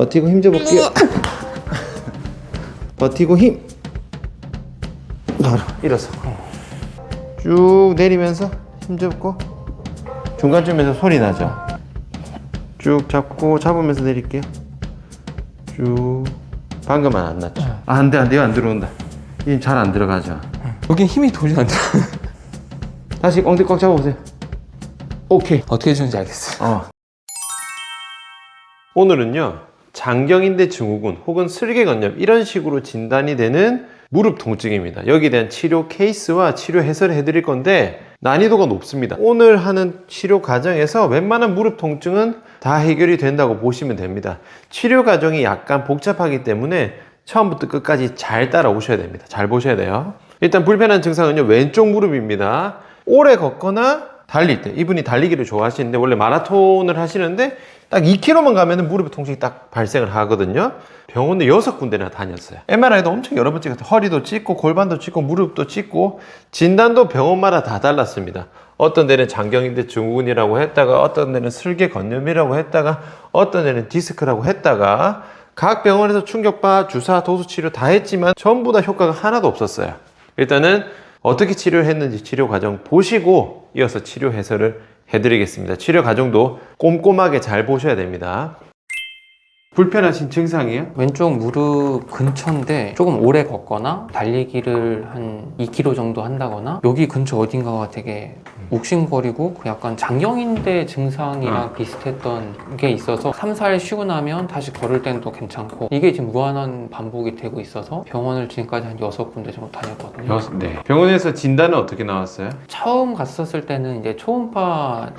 버티고 힘 줘볼게요. 버티고 힘. 바로 일어서 쭉 내리면서 힘 줘고 중간쯤에서 소리 나죠. 쭉 잡고 잡으면서 내릴게요. 쭉. 방금은 안 났죠. 아, 안돼 안돼 안 들어온다. 이 잘 안 들어가죠. 여긴 힘이 도저히 안 들어. 다시 엉덩이 꽉 잡아보세요. 오케이. 어떻게 해주는지 알겠어요. 오늘은요, 장경인대 증후군 혹은 슬개건염 이런 식으로 진단이 되는 무릎 통증입니다. 여기에 대한 치료 케이스와 치료 해설을 해드릴 건데 난이도가 높습니다. 오늘 하는 치료 과정에서 웬만한 무릎 통증은 다 해결이 된다고 보시면 됩니다. 치료 과정이 약간 복잡하기 때문에 처음부터 끝까지 잘 따라오셔야 됩니다. 잘 보셔야 돼요. 일단 불편한 증상은요, 왼쪽 무릎입니다. 오래 걷거나 달릴 때, 이분이 달리기를 좋아하시는데 원래 마라톤을 하시는데 딱 2km만 가면 무릎 통증이 딱 발생을 하거든요. 병원에 6군데나 다녔어요. MRI도 엄청 여러 번 찍었어요. 허리도 찍고 골반도 찍고 무릎도 찍고 진단도 병원마다 다 달랐습니다. 어떤 데는 장경인대 증후군이라고 했다가 어떤 데는 슬개건염이라고 했다가 어떤 데는 디스크라고 했다가 각 병원에서 충격파, 주사, 도수치료 다 했지만 전부 다 효과가 하나도 없었어요. 일단은 어떻게 치료를 했는지 치료 과정 보시고 이어서 치료 해설을 해드리겠습니다. 치료 과정도 꼼꼼하게 잘 보셔야 됩니다. 불편하신 증상이에요? 왼쪽 무릎 근처인데 조금 오래 걷거나 달리기를 한 2km 정도 한다거나 여기 근처 어딘가가 되게 욱신거리고 약간 장경인대 증상이랑 비슷했던 게 있어서 3, 4일 쉬고 나면 다시 걸을 때는 또 괜찮고 이게 지금 무한한 반복이 되고 있어서 병원을 지금까지 한 6군데 정도 다녔거든요. 네. 병원에서 진단은 어떻게 나왔어요? 처음 갔었을 때는 이제 초음파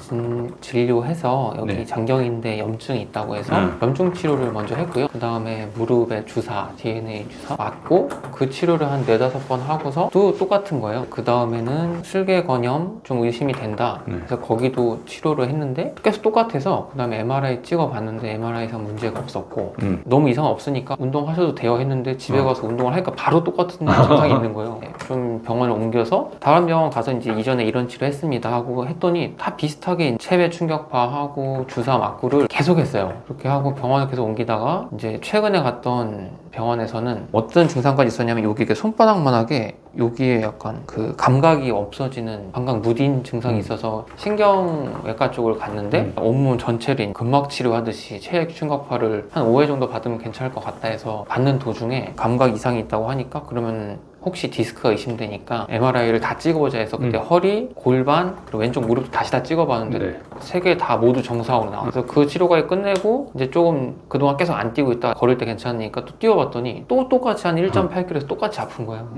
진료해서 여기 네. 장경인대 염증이 있다고 해서 염증 치료를 먼저 했고요. 그 다음에 무릎에 주사, DNA 주사 맞고 그 치료를 한 4-5번 하고서 또 똑같은 거예요. 그 다음에는 슬개건염 좀 의심이 된다. 그래서 거기도 치료를 했는데 계속 똑같아서 그 다음에 MRI 찍어봤는데 MRI상 문제가 없었고 너무 이상 없으니까 운동하셔도 돼요 했는데 집에 가서 운동을 하니까 바로 똑같은 증상이 있는 거예요. 좀 병원을 옮겨서 다른 병원 가서 이제 이전에 이런 치료 했습니다 하고 했더니 다 비슷하게 체외 충격파하고 주사 맞고를 계속 했어요. 그렇게 하고 병원을 계속 옮기다가 이제 최근에 갔던 병원에서는 어떤 증상까지 있었냐면 여기 이렇게 손바닥만하게 여기에 약간 그 감각이 없어지는 감각 무딘 증상이 있어서 신경외과 쪽을 갔는데 온몸 전체를 근막 치료하듯이 체액 충격파를 한 5회 정도 받으면 괜찮을 것 같다 해서 받는 도중에 감각 이상이 있다고 하니까 그러면 혹시 디스크가 의심되니까 MRI를 다 찍어보자 해서 그때 허리, 골반, 그리고 왼쪽 무릎도 다시 다 찍어봤는데 세 개 다 모두 정상으로 나와서 그 치료까지 끝내고 이제 조금 그동안 계속 안 뛰고 있다가 걸을 때 괜찮으니까 또 뛰어봤더니 또 똑같이 한 1.8kg에서 똑같이 아픈 거예요.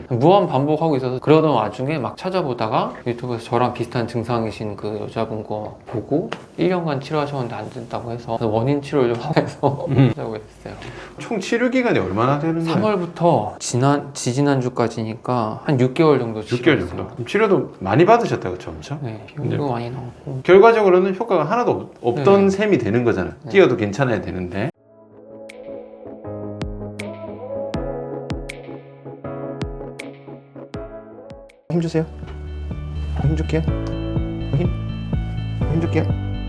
무한 반복하고 있어서 그러던 와중에 막 찾아보다가 유튜브에서 저랑 비슷한 증상이신 그 여자분 거 보고 1년간 치료하셨는데 안 된다고 해서 원인 치료를 좀 하고 해서 하자고 했어요. 총 치료 기간이 얼마나 되는 거예요? 3월부터 지지난주까지니까 한 6개월 정도 6개월 정도. 그럼 치료도 많이 받으셨다고 그쵸? 엄청? 네, 비용도 많이 나오고 결과적으로는 효과가 하나도 없던 네. 셈이 되는 거잖아요. 뛰어도 괜찮아야 되는데. 힘 주세요. 힘 줄게요. 힘 줄게요.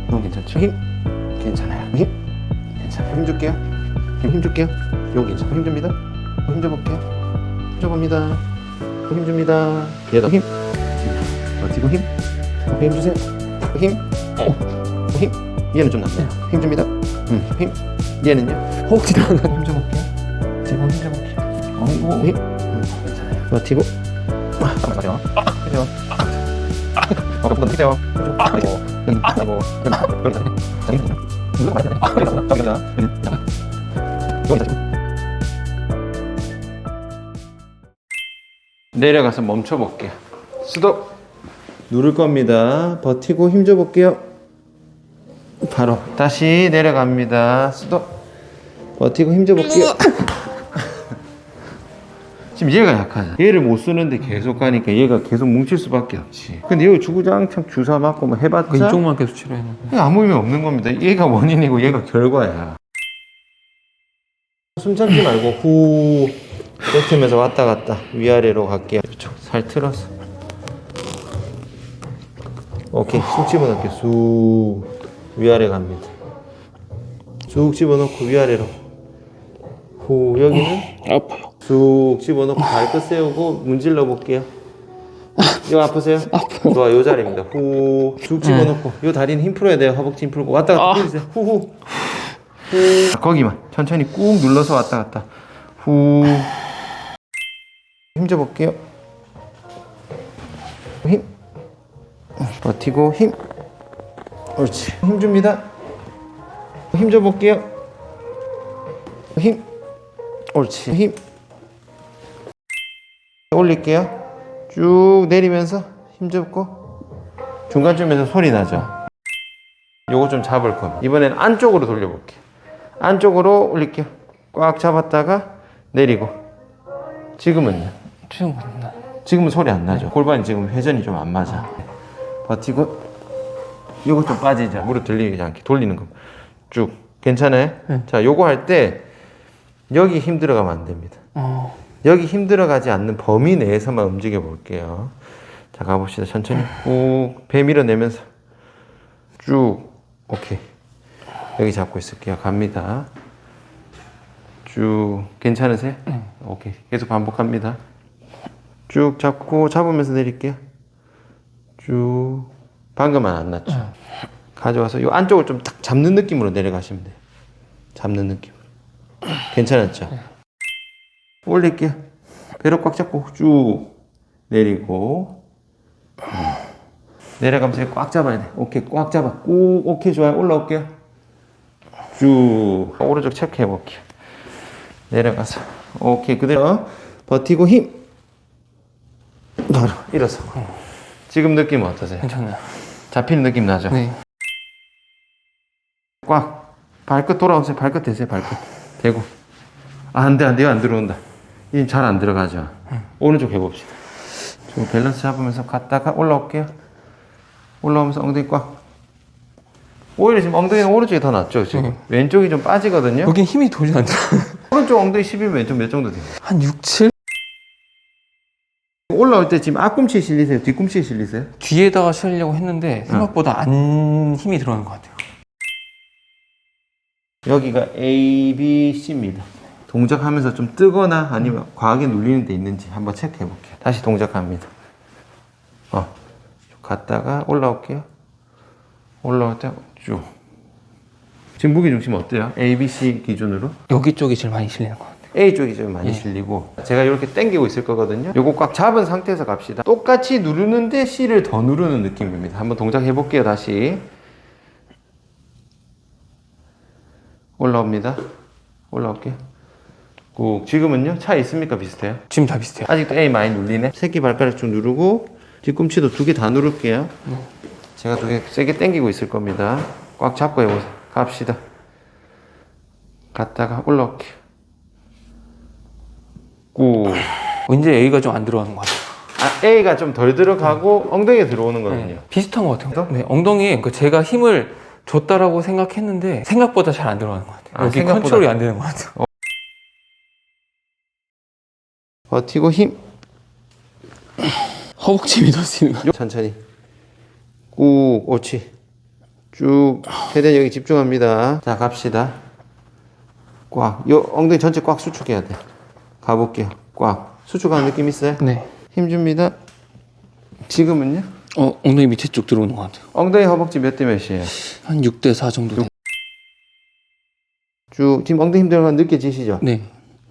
이건 괜찮죠? 힘. 괜찮아요. 힘. 괜찮아요. 힘 줄게요. 힘 줄게요. 이건 괜찮아요. 힘 줍니다. 힘 줘볼게요. 힘 줘봅니다. 힘 줍니다. 얘도 힘. 버티고 힘. 힘 주세요. 힘. 힘. 얘는 좀 낫네요. 힘 줍니다. 힘. 얘는요? 혹시 나는 힘 줘볼게요. 버티고 힘 줘볼게요. 힘. 괜찮아요. 버티고. 맞아요. 그죠? 조금 더 피세요. 내려가서 멈춰 볼게요. 스톱. 누를 겁니다. 버티고 힘 줘 볼게요. 바로 다시 내려갑니다. 스톱. 버티고 힘 줘 볼게요. 지금 얘가 약하잖아. 얘를 못 쓰는데 계속 가니까 얘가 계속 뭉칠 수밖에 없지. 근데 여기 주구장창 주사 맞고 뭐 해봤자 이쪽만 계속 치료했는데 아무 의미 없는 겁니다. 얘가 원인이고 얘가 결과야. 숨 참지 말고 후 뱉으면서 왔다 갔다 위아래로 갈게요. 이쪽 살 틀어서. 오케이. 숨 집어넣게 쑥 위아래 갑니다. 쑥 집어넣고 위아래로. 후, 여기는 아파요. 쑥 집어넣고 발끝 세우고 문질러 볼게요. 이거 아프세요? 아파요. 좋아, 요 자리입니다. 후, 쑥 집어넣고 요 다리는 힘 풀어야 돼요. 허벅지 힘 풀고 왔다 갔다 풀으세요. 후후. 후. 거기만 천천히 꾹 눌러서 왔다 갔다. 후. 힘 줘볼게요. 힘. 버티고 힘. 옳지. 힘 줍니다. 힘 줘볼게요. 힘. 옳지. 힘. 올릴게요. 쭉 내리면서 힘 줍고 중간쯤에서 소리 나죠. 요거 좀 잡을 겁니다. 이번엔 안쪽으로 돌려볼게요. 안쪽으로 올릴게요. 꽉 잡았다가 내리고. 지금은요? 지금은 소리 안 나죠. 골반이 지금 회전이 좀 안 맞아. 버티고 요거 좀 빠지죠. 무릎 들리지 않게 돌리는 거. 쭉. 괜찮아요? 자, 요거 할 때 여기 힘 들어가면 안 됩니다. 여기 힘 들어가지 않는 범위 내에서만 움직여 볼게요. 자, 가봅시다. 천천히 꾹 배 밀어내면서 쭉. 오케이. 여기 잡고 있을게요. 갑니다. 쭉. 괜찮으세요? 오케이. 계속 반복합니다. 쭉 잡고 잡으면서 내릴게요. 쭉. 방금은 안 났죠. 가져와서 이 안쪽을 좀 딱 잡는 느낌으로 내려가시면 돼요. 잡는 느낌으로. 괜찮았죠? 올릴게요. 배로 꽉 잡고 쭉 내리고 내려가면서 꽉 잡아야 돼. 오케이, 꽉 잡아. 꾹. 오케이, 좋아요. 올라올게요. 쭉. 오른쪽 체크해 볼게요. 내려가서 오케이, 그대로 버티고 힘. 바로 일어서. 지금 느낌은 어떠세요? 괜찮아요. 잡히는 느낌 나죠? 네. 꽉. 발끝 돌아오세요. 발끝 대세요. 발끝 대고. 아, 안 돼, 안 돼요. 안 들어온다. 이 잘 안 들어가죠. 오른쪽 해봅시다. 좀 밸런스 잡으면서 갔다가 올라올게요. 올라오면서 엉덩이 꽉. 오히려 지금 엉덩이는 오른쪽이 더 낫죠, 지금. 왼쪽이 좀 빠지거든요. 여긴 힘이 도저히 안 들어. 오른쪽 엉덩이 10이면 왼쪽 몇 정도 돼요? 한 6, 7? 올라올 때 지금 앞꿈치에 실리세요? 뒤꿈치에 실리세요? 뒤에다가 실으려고 했는데 생각보다 안 힘이 들어가는 것 같아요. 여기가 A, B, C입니다. 동작하면서 좀 뜨거나 아니면 과하게 눌리는 데 있는지 한번 체크해 볼게요. 다시 동작합니다. 갔다가 올라올게요. 올라올 때 쭉. 지금 무게중심 어때요? A, B, C 기준으로? 여기 쪽이 제일 많이 실리는 것 같아요. A 쪽이 좀 많이 실리고 제가 이렇게 당기고 있을 거거든요. 요거 꽉 잡은 상태에서 갑시다. 똑같이 누르는데 C를 더 누르는 느낌입니다. 한번 동작해 볼게요. 다시 올라옵니다. 올라올게요. 꾹. 지금은요? 차 있습니까? 비슷해요? 지금 다 비슷해요. 아직도 A 많이 눌리네. 새끼 발가락 쭉 누르고 뒤꿈치도 2개 다 누를게요. 제가 2개 세게 당기고 있을 겁니다. 꽉 잡고 해보세요. 갑시다. 갔다가 올라올게요. 꾹. 왠지 A가 좀 안 들어가는 것 같아요. 아, A가 좀 덜 들어가고 엉덩이에 들어오는 거거든요. 네, 비슷한 것 같아요. 네, 엉덩이에 제가 힘을 줬다라고 생각했는데 생각보다 잘 안 들어가는 것 같아요. 아, 여기 생각보다. 컨트롤이 안 되는 것 같아요. 버티고 힘. 허벅지 믿을 수 있는 것 같아요. 천천히. 꾹. 옳지. 쭉. 최대한 여기 집중합니다. 자, 갑시다. 꽉. 요 엉덩이 전체 꽉 수축해야 돼. 가볼게요. 꽉. 수축하는 느낌 있어요? 네. 힘 줍니다. 지금은요? 엉덩이 밑에 쪽 들어오는 것 같아요. 엉덩이 허벅지 몇 대 몇이에요? 한 6대 4 정도 돼요. 쭉. 지금 엉덩이 힘 들어가는 거 느껴지시죠? 네.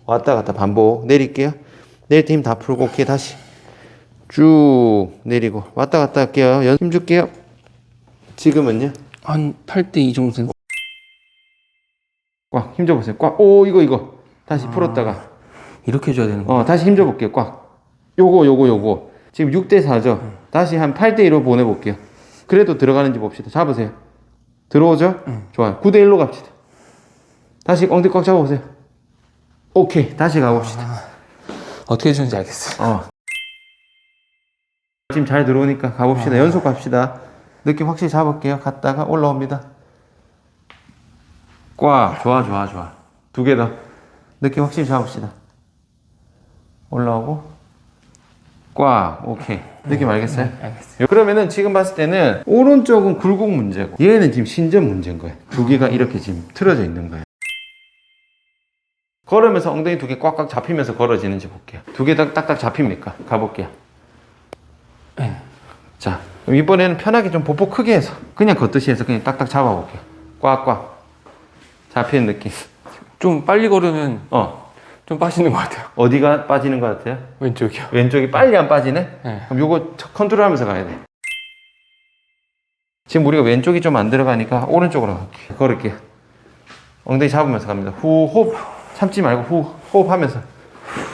왔다 갔다 반복. 내릴게요. 내릴 때 힘 다 풀고. 오케이. 다시. 쭉. 내리고. 왔다 갔다 할게요. 힘 줄게요. 지금은요? 한 8대 2 정도 되는 것 꽉. 힘 줘보세요. 꽉. 오, 이거. 다시 풀었다가. 같아요. 이렇게 해줘야 되는 거 다시 힘 줘볼게요. 꽉. 요거. 지금 6대 4죠? 다시 한 8대 1로 보내볼게요. 그래도 들어가는지 봅시다. 잡으세요. 들어오죠? 좋아요. 9대 1로 갑시다. 다시 엉덩이 꽉 잡아보세요. 오케이. 다시 가봅시다. 어떻게 해주는지 알겠어요. 지금 잘 들어오니까 가봅시다. 연속 갑시다. 느낌 확실히 잡을게요. 갔다가 올라옵니다. 꽉. 좋아. 2개 더. 느낌 확실히 잡읍시다. 올라오고 꽉. 오케이. 느낌 알겠어요? 알겠어요. 그러면은 지금 봤을 때는 오른쪽은 굴곡 문제고 얘는 지금 신전 문제인 거예요. 두 개가 이렇게 지금 틀어져 있는 거예요. 걸으면서 엉덩이 두 개 꽉꽉 잡히면서 걸어지는지 볼게요. 두 개 다 딱딱 잡힙니까? 가볼게요. 자, 그럼 이번에는 편하게 좀 보폭 크게 해서 그냥 걷듯이 해서 그냥 딱딱 잡아볼게요. 꽉꽉 잡히는 느낌. 좀 빨리 걸으면 좀 빠지는 것 같아요. 어디가 빠지는 것 같아요? 왼쪽이요. 왼쪽이 빨리 안 빠지네? 네. 그럼 요거 컨트롤 하면서 가야 돼. 지금 우리가 왼쪽이 좀 안 들어가니까 오른쪽으로 걸을게요. 엉덩이 잡으면서 갑니다. 후, 호흡. 참지 말고 후, 호흡하면서.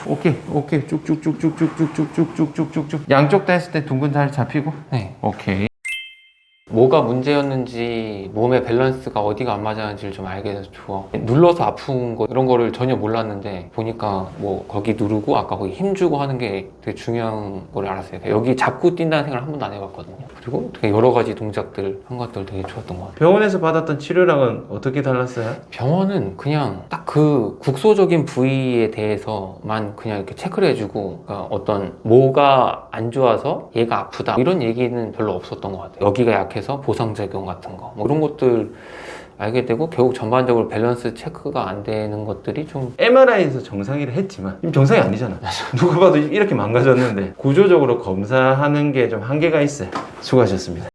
오케이, 오케이. 쭉쭉쭉쭉쭉쭉쭉쭉쭉쭉쭉. 양쪽 다 했을 때 둥근 잘 잡히고. 네. 오케이. 뭐가 문제였는지 몸의 밸런스가 어디가 안 맞았는지를 좀 알게 돼서 좋아. 눌러서 아픈 거 이런 거를 전혀 몰랐는데 보니까 뭐 거기 누르고 아까 거기 힘주고 하는 게 되게 중요한 걸 알았어요. 여기 잡고 뛴다는 생각을 한 번도 안 해봤거든요. 그리고 되게 여러 가지 동작들 한 것들 되게 좋았던 것 같아요. 병원에서 받았던 치료랑은 어떻게 달랐어요? 병원은 그냥 딱 그 국소적인 부위에 대해서만 그냥 이렇게 체크를 해주고, 그러니까 어떤 뭐가 안 좋아서 얘가 아프다 이런 얘기는 별로 없었던 것 같아요. 여기가 약해서 보상작용 같은 거 뭐 이런 것들 알게 되고, 결국 전반적으로 밸런스 체크가 안 되는 것들이 좀 MRI에서 정상이라 했지만 지금 정상이 아니잖아. 누가 봐도 이렇게 망가졌는데 구조적으로 검사하는 게 좀 한계가 있어요. 수고하셨습니다.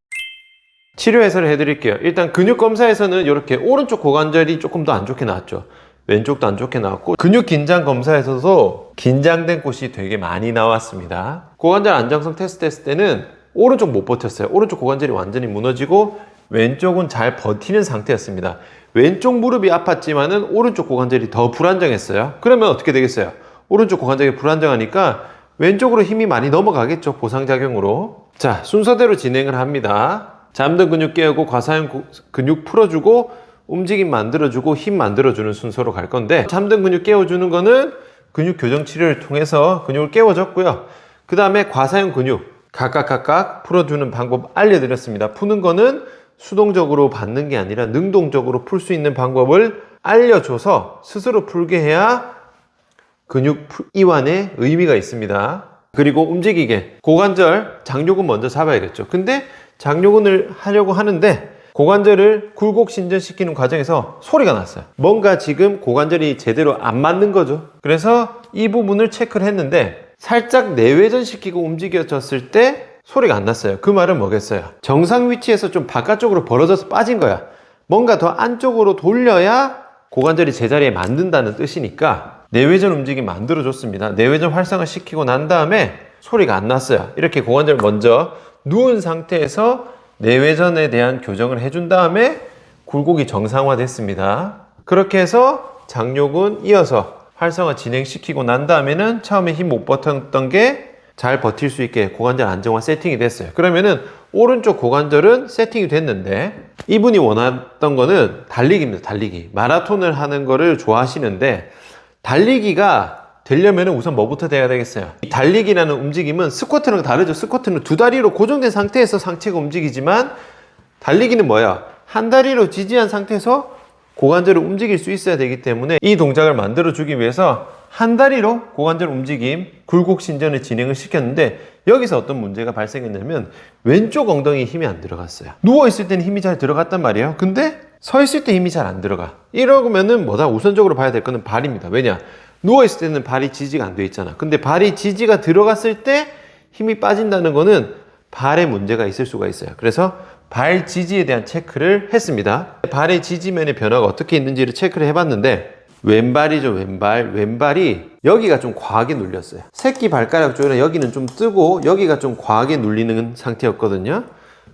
치료 해설을 해드릴게요. 일단 근육 검사에서는 이렇게 오른쪽 고관절이 조금 더 안 좋게 나왔죠. 왼쪽도 안 좋게 나왔고, 근육 긴장 검사에서도 긴장된 곳이 되게 많이 나왔습니다. 고관절 안정성 테스트 했을 때는 오른쪽 못 버텼어요. 오른쪽 고관절이 완전히 무너지고 왼쪽은 잘 버티는 상태였습니다. 왼쪽 무릎이 아팠지만은 오른쪽 고관절이 더 불안정했어요. 그러면 어떻게 되겠어요? 오른쪽 고관절이 불안정하니까 왼쪽으로 힘이 많이 넘어가겠죠. 보상작용으로. 자, 순서대로 진행을 합니다. 잠든 근육 깨우고 과사용 근육 풀어주고 움직임 만들어주고 힘 만들어주는 순서로 갈 건데, 잠든 근육 깨워주는 거는 근육 교정 치료를 통해서 근육을 깨워줬고요. 그 다음에 과사용 근육 각각 풀어주는 방법 알려드렸습니다. 푸는 거는 수동적으로 받는 게 아니라 능동적으로 풀 수 있는 방법을 알려줘서 스스로 풀게 해야 근육 이완에 의미가 있습니다. 그리고 움직이게 고관절 장요근 먼저 잡아야겠죠. 근데 장요근을 하려고 하는데 고관절을 굴곡 신전시키는 과정에서 소리가 났어요. 뭔가 지금 고관절이 제대로 안 맞는 거죠. 그래서 이 부분을 체크를 했는데 살짝 내외전시키고 움직여졌을 때 소리가 안 났어요. 그 말은 뭐겠어요? 정상 위치에서 좀 바깥쪽으로 벌어져서 빠진 거야. 뭔가 더 안쪽으로 돌려야 고관절이 제자리에 만든다는 뜻이니까 내외전 움직임 만들어줬습니다. 내외전 활성화 시키고 난 다음에 소리가 안 났어요. 이렇게 고관절 먼저 누운 상태에서 내외전에 대한 교정을 해준 다음에 굴곡이 정상화됐습니다. 그렇게 해서 장요근 이어서 활성화 진행시키고 난 다음에는 처음에 힘 못 버텼던 게 잘 버틸 수 있게 고관절 안정화 세팅이 됐어요. 그러면은 오른쪽 고관절은 세팅이 됐는데, 이분이 원했던 거는 달리기입니다. 달리기. 마라톤을 하는 거를 좋아하시는데, 달리기가 되려면 우선 뭐부터 돼야 되겠어요? 달리기라는 움직임은 스쿼트랑 다르죠. 스쿼트는 두 다리로 고정된 상태에서 상체가 움직이지만, 달리기는 뭐야? 한 다리로 지지한 상태에서 고관절을 움직일 수 있어야 되기 때문에 이 동작을 만들어 주기 위해서 한 다리로 고관절 움직임, 굴곡 신전을 진행을 시켰는데, 여기서 어떤 문제가 발생했냐면 왼쪽 엉덩이에 힘이 안 들어갔어요. 누워있을 때는 힘이 잘 들어갔단 말이에요. 근데 서 있을 때 힘이 잘 안 들어가. 이러면은 뭐다? 우선적으로 봐야 될 거는 발입니다. 왜냐? 누워있을 때는 발이 지지가 안 돼 있잖아. 근데 발이 지지가 들어갔을 때 힘이 빠진다는 거는 발에 문제가 있을 수가 있어요. 그래서 발 지지에 대한 체크를 했습니다. 발의 지지면의 변화가 어떻게 있는지를 체크를 해봤는데, 왼발이죠. 왼발이 여기가 좀 과하게 눌렸어요. 새끼 발가락 쪽에 여기는 좀 뜨고 여기가 좀 과하게 눌리는 상태였거든요.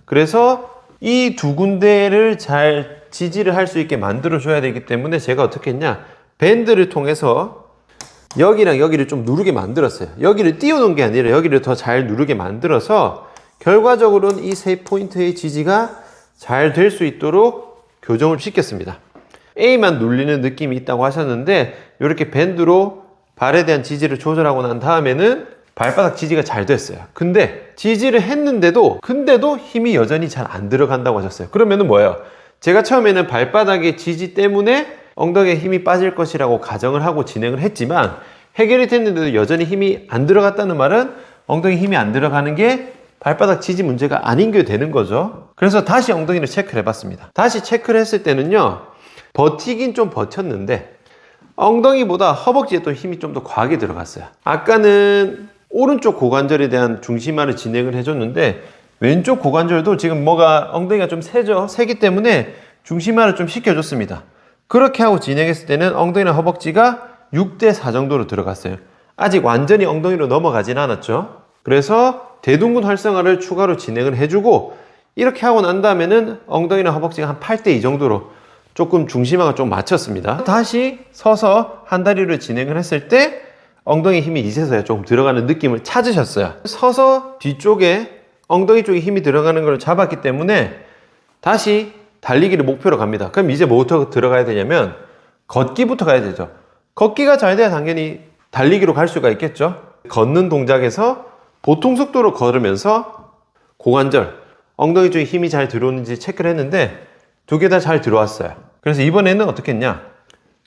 그래서 이 두 군데를 잘 지지를 할 수 있게 만들어 줘야 되기 때문에 제가 어떻게 했냐, 밴드를 통해서 여기랑 여기를 좀 누르게 만들었어요. 여기를 띄워놓은 게 아니라 여기를 더 잘 누르게 만들어서 결과적으로는 이 세 포인트의 지지가 잘 될 수 있도록 교정을 시켰습니다. A만 눌리는 느낌이 있다고 하셨는데, 이렇게 밴드로 발에 대한 지지를 조절하고 난 다음에는 발바닥 지지가 잘 됐어요. 근데 지지를 했는데도 힘이 여전히 잘 안 들어간다고 하셨어요. 그러면은 뭐예요? 제가 처음에는 발바닥의 지지 때문에 엉덩이에 힘이 빠질 것이라고 가정을 하고 진행을 했지만, 해결이 됐는데도 여전히 힘이 안 들어갔다는 말은 엉덩이 힘이 안 들어가는 게 발바닥 지지 문제가 아닌 게 되는 거죠. 그래서 다시 엉덩이를 체크를 해봤습니다. 다시 체크를 했을 때는요, 버티긴 좀 버텼는데 엉덩이보다 허벅지에 또 힘이 좀 더 과하게 들어갔어요. 아까는 오른쪽 고관절에 대한 중심화를 진행을 해줬는데 왼쪽 고관절도 지금 뭐가 엉덩이가 좀 세기 때문에 중심화를 좀 시켜줬습니다. 그렇게 하고 진행했을 때는 엉덩이나 허벅지가 6대4 정도로 들어갔어요. 아직 완전히 엉덩이로 넘어가진 않았죠. 그래서 대둔근 활성화를 추가로 진행을 해주고 이렇게 하고 난 다음에는 엉덩이나 허벅지가 한 8대2 정도로 조금 중심화가 좀 맞췄습니다. 다시 서서 한 다리를 진행을 했을 때 엉덩이 힘이 이제서야 조금 들어가는 느낌을 찾으셨어요. 서서 뒤쪽에 엉덩이 쪽에 힘이 들어가는 걸 잡았기 때문에 다시 달리기를 목표로 갑니다. 그럼 이제 뭐부터 들어가야 되냐면 걷기부터 가야 되죠. 걷기가 잘 돼야 당연히 달리기로 갈 수가 있겠죠. 걷는 동작에서 보통 속도로 걸으면서 고관절, 엉덩이 쪽에 힘이 잘 들어오는지 체크를 했는데 두 개 다 잘 들어왔어요. 그래서 이번에는 어떻게 했냐?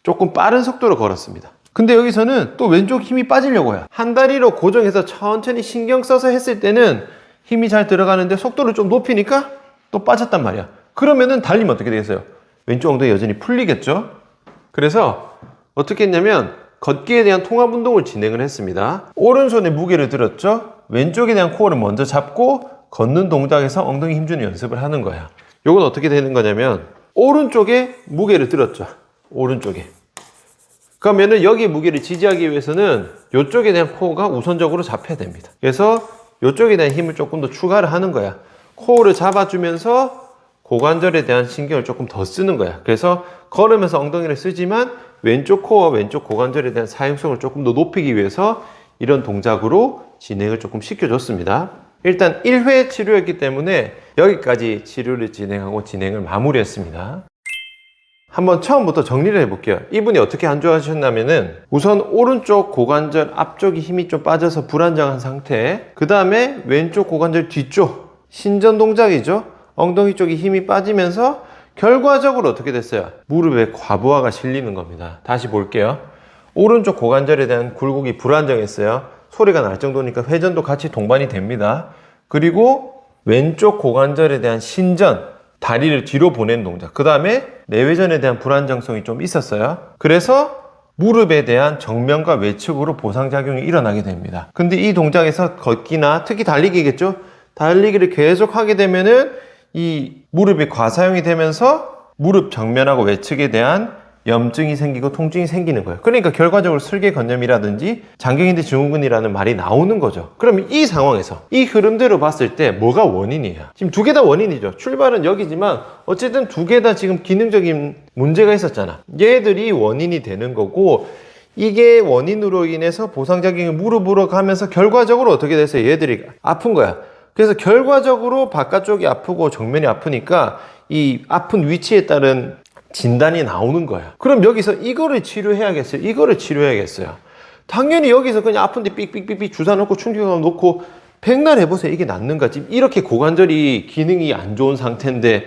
조금 빠른 속도로 걸었습니다. 근데 여기서는 또 왼쪽 힘이 빠지려고 해요. 한 다리로 고정해서 천천히 신경 써서 했을 때는 힘이 잘 들어가는데 속도를 좀 높이니까 또 빠졌단 말이야. 그러면은 달리면 어떻게 되겠어요? 왼쪽 엉덩이 여전히 풀리겠죠? 그래서 어떻게 했냐면 걷기에 대한 통합 운동을 진행을 했습니다. 오른손에 무게를 들었죠? 왼쪽에 대한 코어를 먼저 잡고 걷는 동작에서 엉덩이 힘주는 연습을 하는 거야. 요건 어떻게 되는 거냐면 오른쪽에 무게를 들었죠. 오른쪽에. 그러면은 여기 무게를 지지하기 위해서는 이쪽에 대한 코어가 우선적으로 잡혀야 됩니다. 그래서 이쪽에 대한 힘을 조금 더 추가를 하는 거야. 코어를 잡아주면서 고관절에 대한 신경을 조금 더 쓰는 거야. 그래서 걸으면서 엉덩이를 쓰지만 왼쪽 코어, 왼쪽 고관절에 대한 사용성을 조금 더 높이기 위해서 이런 동작으로 진행을 조금 시켜줬습니다. 일단 1회 치료였기 때문에 여기까지 치료를 진행하고 진행을 마무리했습니다. 한번 처음부터 정리를 해볼게요. 이분이 어떻게 안 좋아하셨냐면은 우선 오른쪽 고관절 앞쪽이 힘이 좀 빠져서 불안정한 상태, 그 다음에 왼쪽 고관절 뒤쪽 신전 동작이죠. 엉덩이 쪽이 힘이 빠지면서 결과적으로 어떻게 됐어요? 무릎에 과부하가 실리는 겁니다. 다시 볼게요. 오른쪽 고관절에 대한 굴곡이 불안정했어요. 소리가 날 정도니까 회전도 같이 동반이 됩니다. 그리고 왼쪽 고관절에 대한 신전, 다리를 뒤로 보내는 동작, 그 다음에 내외전에 대한 불안정성이 좀 있었어요. 그래서 무릎에 대한 정면과 외측으로 보상작용이 일어나게 됩니다. 근데 이 동작에서 걷기나 특히 달리기겠죠? 달리기를 계속 하게 되면은 이 무릎이 과사용이 되면서 무릎 정면하고 외측에 대한 염증이 생기고 통증이 생기는 거예요. 그러니까 결과적으로 슬개건염이라든지 장경인대 증후군이라는 말이 나오는 거죠. 그럼 이 상황에서 이 흐름대로 봤을 때 뭐가 원인이에요? 지금 두 개 다 원인이죠. 출발은 여기지만 어쨌든 두 개 다 지금 기능적인 문제가 있었잖아. 얘들이 원인이 되는 거고, 이게 원인으로 인해서 보상작용이 무릎으로 가면서 결과적으로 어떻게 됐어요? 얘들이 아픈 거야. 그래서 결과적으로 바깥쪽이 아프고 정면이 아프니까 이 아픈 위치에 따른 진단이 나오는 거야. 그럼 여기서 이거를 치료해야겠어요? 이거를 치료해야겠어요? 당연히 여기서 그냥 아픈데 삑삑삑삑 주사 놓고 충격감 놓고 백날 해보세요. 이게 낫는가? 지금 이렇게 고관절이 기능이 안 좋은 상태인데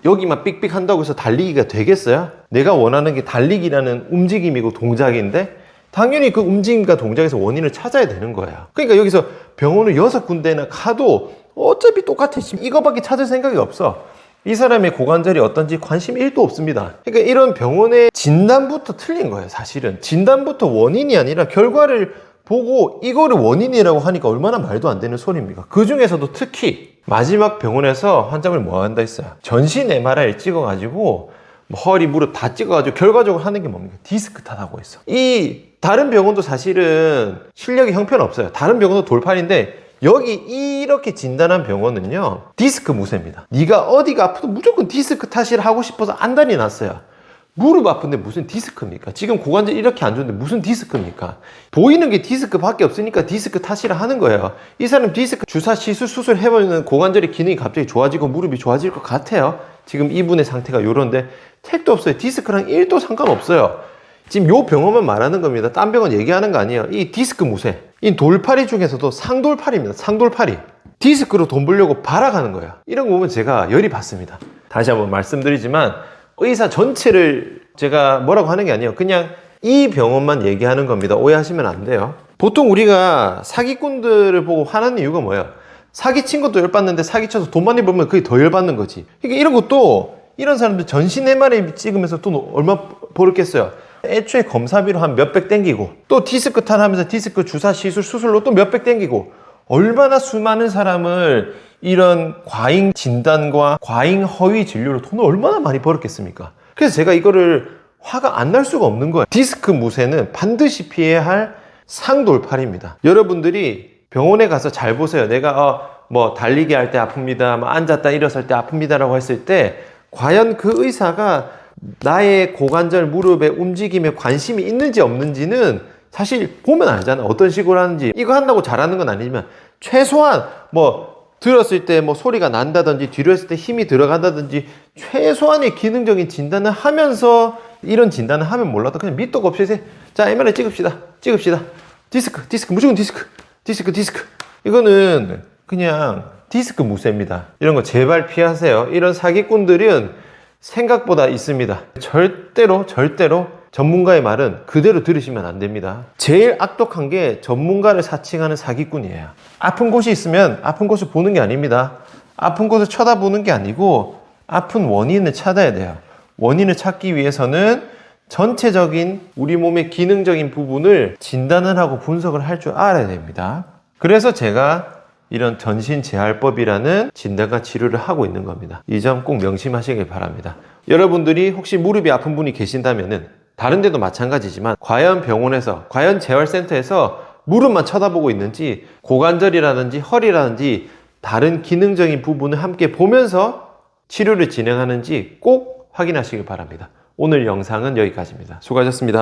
여기만 삑삑 한다고 해서 달리기가 되겠어요? 내가 원하는 게 달리기라는 움직임이고 동작인데 당연히 그 움직임과 동작에서 원인을 찾아야 되는 거야. 그러니까 여기서 병원을 6군데나 가도 어차피 똑같아. 지금 이거밖에 찾을 생각이 없어. 이 사람의 고관절이 어떤지 관심이 1도 없습니다. 그러니까 이런 병원의 진단부터 틀린 거예요. 사실은 진단부터 원인이 아니라 결과를 보고 이거를 원인이라고 하니까 얼마나 말도 안 되는 소리입니까? 그 중에서도 특히 마지막 병원에서 환자분이 뭐 한다 했어요? 전신 MRI를 찍어가지고 허리, 무릎 다 찍어가지고 결과적으로 하는 게 뭡니까? 디스크 탓하고 있어. 이 다른 병원도 사실은 실력이 형편없어요. 다른 병원도 돌판인데 여기 이렇게 진단한 병원은요, 디스크 무쇠입니다. 네가 어디가 아프도 무조건 디스크 탓을 하고 싶어서 안달이 났어요. 무릎 아픈데 무슨 디스크입니까? 지금 고관절 이렇게 안 좋은데 무슨 디스크입니까? 보이는 게 디스크밖에 없으니까 디스크 탓이라 하는 거예요. 이 사람 디스크 주사 시술 수술 해버리는 고관절의 기능이 갑자기 좋아지고 무릎이 좋아질 것 같아요. 지금 이분의 상태가 요런데 택도 없어요. 디스크랑 1도 상관없어요. 지금 요 병원만 말하는 겁니다. 딴 병원 얘기하는 거 아니에요. 이 디스크 무쇠, 이 돌팔이 중에서도 상돌팔입니다. 상돌팔이. 디스크로 돈 벌려고 발악하는 거예요. 이런 거 보면 제가 열이 받습니다. 다시 한번 말씀드리지만 의사 전체를 제가 뭐라고 하는 게 아니에요. 그냥 이 병원만 얘기하는 겁니다. 오해하시면 안 돼요. 보통 우리가 사기꾼들을 보고 화나는 이유가 뭐예요? 사기친 것도 열받는데 사기쳐서 돈 많이 벌면 그게 더 열받는 거지. 그러니까 이런 것도 이런 사람들 전신 MRI 찍으면서 돈 얼마 벌었겠어요? 애초에 검사비로 한 몇백 땡기고 또 디스크 탄하면서 디스크 주사 시술 수술로 또 몇백 땡기고 얼마나 수많은 사람을 이런 과잉 진단과 과잉 허위 진료로 돈을 얼마나 많이 벌었겠습니까? 그래서 제가 이거를 화가 안 날 수가 없는 거예요. 디스크 무쇠는 반드시 피해야 할 상돌팔입니다. 여러분들이 병원에 가서 잘 보세요. 내가 뭐 달리기 할 때 아픕니다. 뭐 앉았다 일어설 때 아픕니다 라고 했을 때 과연 그 의사가 나의 고관절 무릎의 움직임에 관심이 있는지 없는지는 사실 보면 알잖아. 어떤 식으로 하는지. 이거 한다고 잘하는 건 아니지만 최소한 뭐 들었을 때 뭐 소리가 난다든지 뒤로 했을 때 힘이 들어간다든지 최소한의 기능적인 진단을 하면서 이런 진단을 하면 몰라도 그냥 밑도 없이 해서 자 MRI 찍읍시다. 디스크 무조건 디스크. 이거는 그냥 디스크 무쇠입니다. 이런 거 제발 피하세요. 이런 사기꾼들은 생각보다 있습니다. 절대로 전문가의 말은 그대로 들으시면 안 됩니다. 제일 악독한 게 전문가를 사칭하는 사기꾼이에요. 아픈 곳이 있으면 아픈 곳을 보는 게 아닙니다. 아픈 곳을 쳐다보는 게 아니고 아픈 원인을 찾아야 돼요. 원인을 찾기 위해서는 전체적인 우리 몸의 기능적인 부분을 진단을 하고 분석을 할 줄 알아야 됩니다. 그래서 제가 이런 전신재활법이라는 진단과 치료를 하고 있는 겁니다. 이 점 꼭 명심하시길 바랍니다. 여러분들이 혹시 무릎이 아픈 분이 계신다면은 다른 데도 마찬가지지만 과연 병원에서, 과연 재활센터에서 무릎만 쳐다보고 있는지 고관절이라든지 허리라든지 다른 기능적인 부분을 함께 보면서 치료를 진행하는지 꼭 확인하시길 바랍니다. 오늘 영상은 여기까지입니다. 수고하셨습니다.